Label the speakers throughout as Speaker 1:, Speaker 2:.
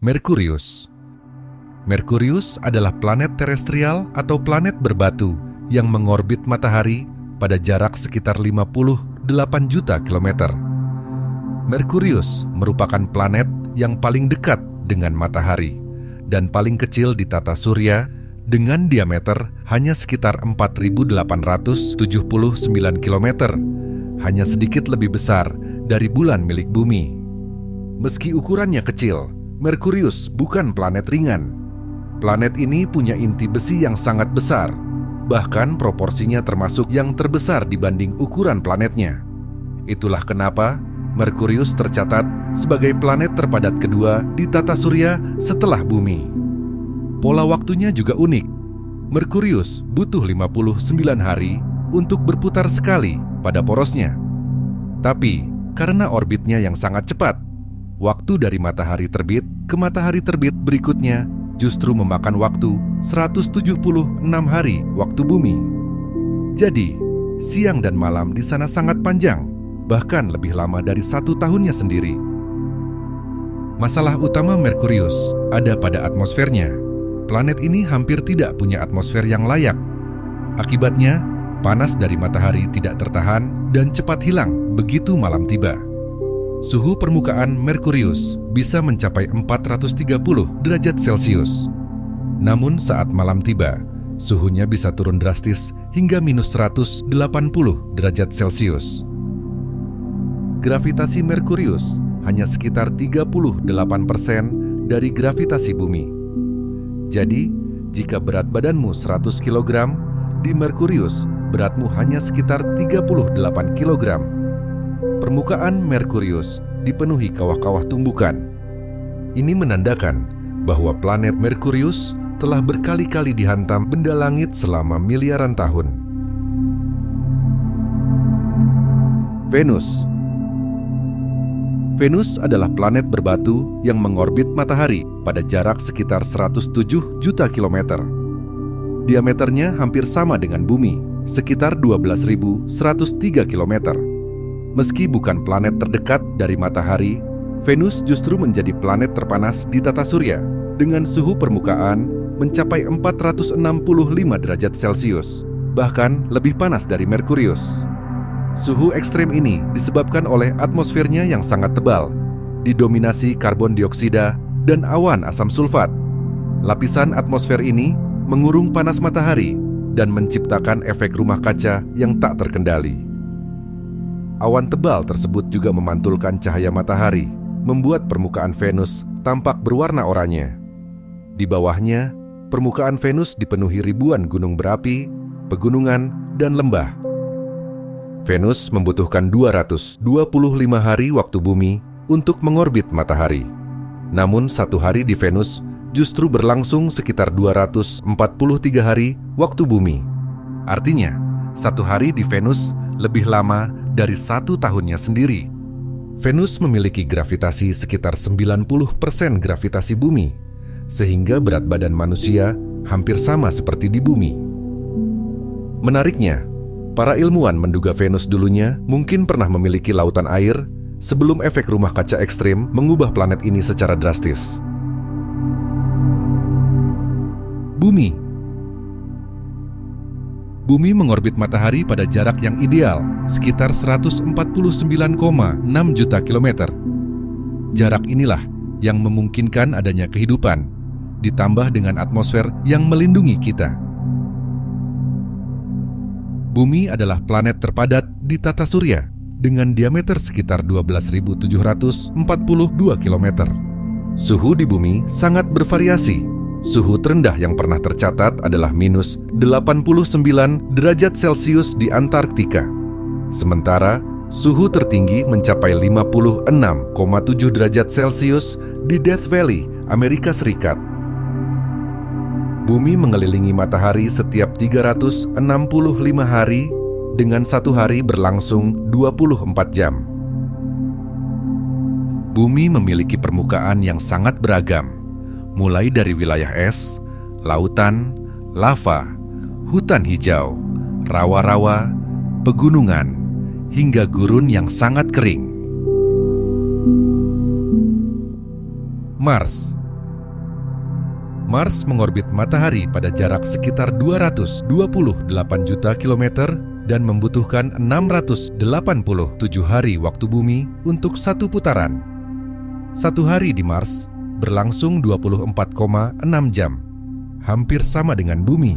Speaker 1: Merkurius. Merkurius adalah planet terestrial atau planet berbatu yang mengorbit matahari pada jarak sekitar 58 juta kilometer. Merkurius merupakan planet yang paling dekat dengan matahari dan paling kecil di tata surya dengan diameter hanya sekitar 4.879 km, hanya sedikit lebih besar dari bulan milik bumi. Meski ukurannya kecil, Merkurius bukan planet ringan. Planet ini punya inti besi yang sangat besar, bahkan proporsinya termasuk yang terbesar dibanding ukuran planetnya. Itulah kenapa Merkurius tercatat sebagai planet terpadat kedua di tata surya setelah bumi. Pola waktunya juga unik. Merkurius butuh 59 hari untuk berputar sekali pada porosnya. Tapi, karena orbitnya yang sangat cepat, waktu dari matahari terbit ke matahari terbit berikutnya justru memakan waktu 176 hari waktu bumi. Jadi, siang dan malam di sana sangat panjang, bahkan lebih lama dari 1 tahunnya sendiri. Masalah utama Merkurius ada pada atmosfernya. Planet ini hampir tidak punya atmosfer yang layak. Akibatnya, panas dari matahari tidak tertahan dan cepat hilang begitu malam tiba. Suhu permukaan Merkurius bisa mencapai 430 derajat Celcius. Namun saat malam tiba, suhunya bisa turun drastis hingga minus 180 derajat Celcius. Gravitasi Merkurius hanya sekitar 38% dari gravitasi bumi. Jadi, jika berat badanmu 100 kg, di Merkurius beratmu hanya sekitar 38 kg. Permukaan Merkurius dipenuhi kawah-kawah tumbukan. Ini menandakan bahwa planet Merkurius telah berkali-kali dihantam benda langit selama miliaran tahun. Venus. Venus adalah planet berbatu yang mengorbit matahari pada jarak sekitar 107 juta kilometer. Diameternya hampir sama dengan bumi, sekitar 12.103 kilometer. Meski bukan planet terdekat dari matahari, Venus justru menjadi planet terpanas di tata surya dengan suhu permukaan mencapai 465 derajat Celcius, bahkan lebih panas dari Merkurius. Suhu ekstrem ini disebabkan oleh atmosfernya yang sangat tebal, didominasi karbon dioksida dan awan asam sulfat. Lapisan atmosfer ini mengurung panas matahari dan menciptakan efek rumah kaca yang tak terkendali. Awan tebal tersebut juga memantulkan cahaya matahari, membuat permukaan Venus tampak berwarna oranye. Di bawahnya, permukaan Venus dipenuhi ribuan gunung berapi, pegunungan, dan lembah. Venus membutuhkan 225 hari waktu bumi untuk mengorbit matahari. Namun 1 hari di Venus justru berlangsung sekitar 243 hari waktu bumi. Artinya, 1 hari di Venus lebih lama dari 1 tahunnya sendiri. Venus memiliki gravitasi sekitar 90% gravitasi bumi, sehingga berat badan manusia hampir sama seperti di bumi. Menariknya, para ilmuwan menduga Venus dulunya mungkin pernah memiliki lautan air sebelum efek rumah kaca ekstrim mengubah planet ini secara drastis. Bumi mengorbit matahari pada jarak yang ideal, sekitar 149,6 juta kilometer. Jarak inilah yang memungkinkan adanya kehidupan, ditambah dengan atmosfer yang melindungi kita. Bumi adalah planet terpadat di tata surya, dengan diameter sekitar 12.742 km. Suhu di bumi sangat bervariasi. Suhu terendah yang pernah tercatat adalah minus 89 derajat Celcius di Antarktika. Sementara, suhu tertinggi mencapai 56,7 derajat Celcius di Death Valley, Amerika Serikat. Bumi mengelilingi matahari setiap 365 hari dengan 1 hari berlangsung 24 jam. Bumi memiliki permukaan yang sangat beragam, mulai dari wilayah es, lautan, lava, hutan hijau, rawa-rawa, pegunungan, hingga gurun yang sangat kering. Mars. Mars mengorbit matahari pada jarak sekitar 228 juta kilometer dan membutuhkan 687 hari waktu bumi untuk satu putaran. Satu hari di Mars berlangsung 24,6 jam, hampir sama dengan bumi.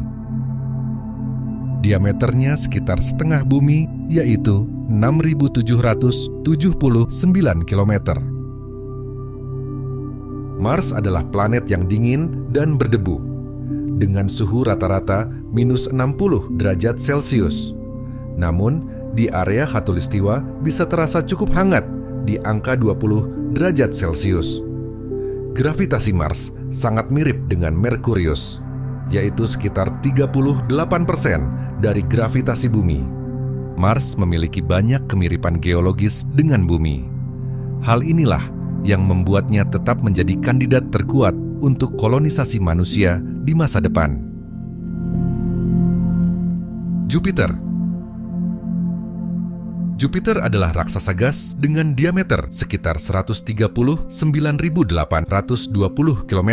Speaker 1: Diameternya sekitar setengah bumi, yaitu 6.779 km. Mars adalah planet yang dingin dan berdebu, dengan suhu rata-rata minus 60 derajat Celcius. Namun, di area khatulistiwa bisa terasa cukup hangat di angka 20 derajat Celcius. Gravitasi Mars sangat mirip dengan Merkurius, yaitu sekitar 38% dari gravitasi bumi. Mars memiliki banyak kemiripan geologis dengan bumi. Hal inilah yang membuatnya tetap menjadi kandidat terkuat untuk kolonisasi manusia di masa depan. Jupiter. Jupiter adalah raksasa gas dengan diameter sekitar 139.820 km,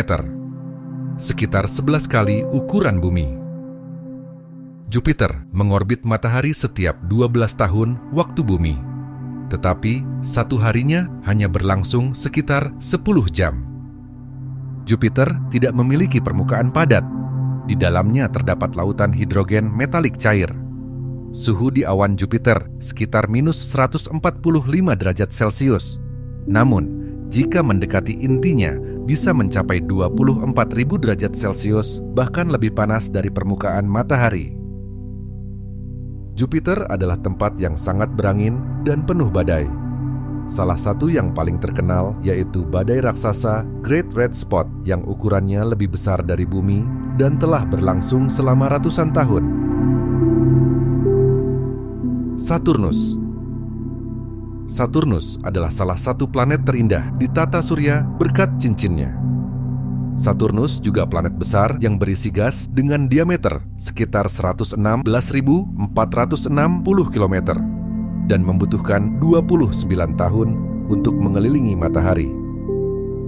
Speaker 1: sekitar 11 kali ukuran bumi. Jupiter mengorbit matahari setiap 12 tahun waktu bumi, tetapi satu harinya hanya berlangsung sekitar 10 jam. Jupiter tidak memiliki permukaan padat. Di dalamnya terdapat lautan hidrogen metalik cair. Suhu di awan Jupiter sekitar minus 145 derajat Celcius. Namun, jika mendekati intinya, bisa mencapai 24.000 derajat Celcius, bahkan lebih panas dari permukaan matahari. Jupiter adalah tempat yang sangat berangin dan penuh badai. Salah satu yang paling terkenal yaitu badai raksasa Great Red Spot yang ukurannya lebih besar dari bumi dan telah berlangsung selama ratusan tahun. Saturnus. Saturnus adalah salah satu planet terindah di tata surya berkat cincinnya. Saturnus juga planet besar yang berisi gas dengan diameter sekitar 116.460 km dan membutuhkan 29 tahun untuk mengelilingi matahari.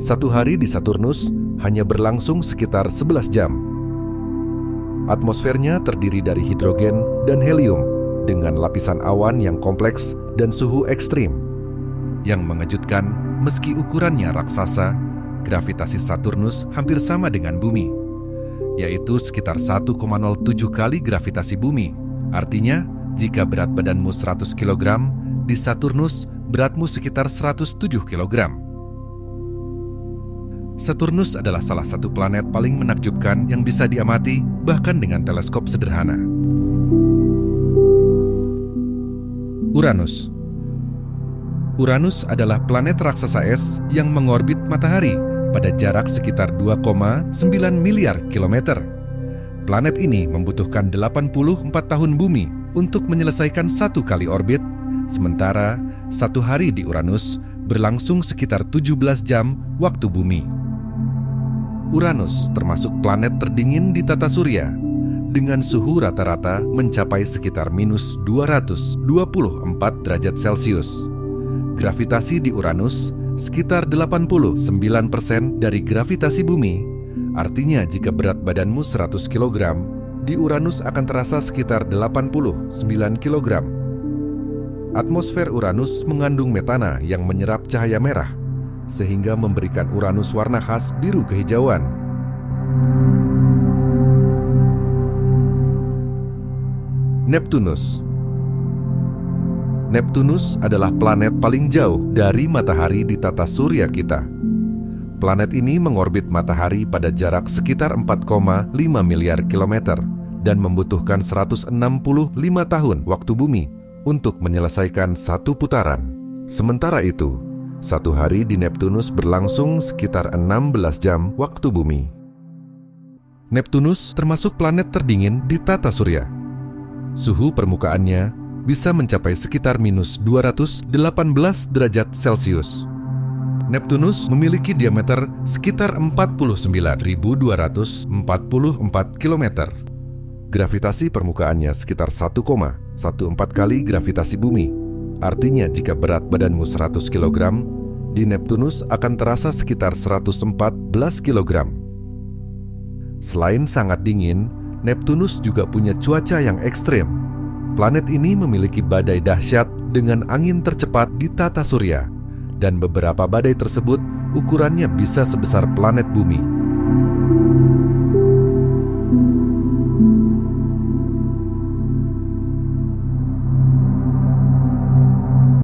Speaker 1: Satu hari di Saturnus hanya berlangsung sekitar 11 jam. Atmosfernya terdiri dari hidrogen dan helium dengan lapisan awan yang kompleks dan suhu ekstrim. Yang mengejutkan, meski ukurannya raksasa, gravitasi Saturnus hampir sama dengan bumi, yaitu sekitar 1,07 kali gravitasi bumi. Artinya, jika berat badanmu 100 kg, di Saturnus beratmu sekitar 107 kg. Saturnus adalah salah satu planet paling menakjubkan yang bisa diamati bahkan dengan teleskop sederhana. Uranus. Uranus adalah planet raksasa es yang mengorbit matahari pada jarak sekitar 2,9 miliar kilometer. Planet ini membutuhkan 84 tahun bumi untuk menyelesaikan satu kali orbit, sementara satu hari di Uranus berlangsung sekitar 17 jam waktu bumi. Uranus termasuk planet terdingin di tata surya, dengan suhu rata-rata mencapai sekitar minus 224 derajat Celcius. Gravitasi di Uranus sekitar 89% dari gravitasi bumi. Artinya jika berat badanmu 100 kg, di Uranus akan terasa sekitar 89 kg. Atmosfer Uranus mengandung metana yang menyerap cahaya merah, sehingga memberikan Uranus warna khas biru kehijauan. Neptunus. Neptunus adalah planet paling jauh dari matahari di tata surya kita. Planet ini mengorbit matahari pada jarak sekitar 4,5 miliar kilometer dan membutuhkan 165 tahun waktu bumi untuk menyelesaikan satu putaran. Sementara itu, satu hari di Neptunus berlangsung sekitar 16 jam waktu bumi. Neptunus termasuk planet terdingin di tata surya. Suhu permukaannya bisa mencapai sekitar minus 218 derajat Celcius. Neptunus memiliki diameter sekitar 49.244 km. Gravitasi permukaannya sekitar 1,14 kali gravitasi bumi. Artinya jika berat badanmu 100 kg, di Neptunus akan terasa sekitar 114 kg. Selain sangat dingin, Neptunus juga punya cuaca yang ekstrim. Planet ini memiliki badai dahsyat dengan angin tercepat di tata surya, dan beberapa badai tersebut ukurannya bisa sebesar planet Bumi.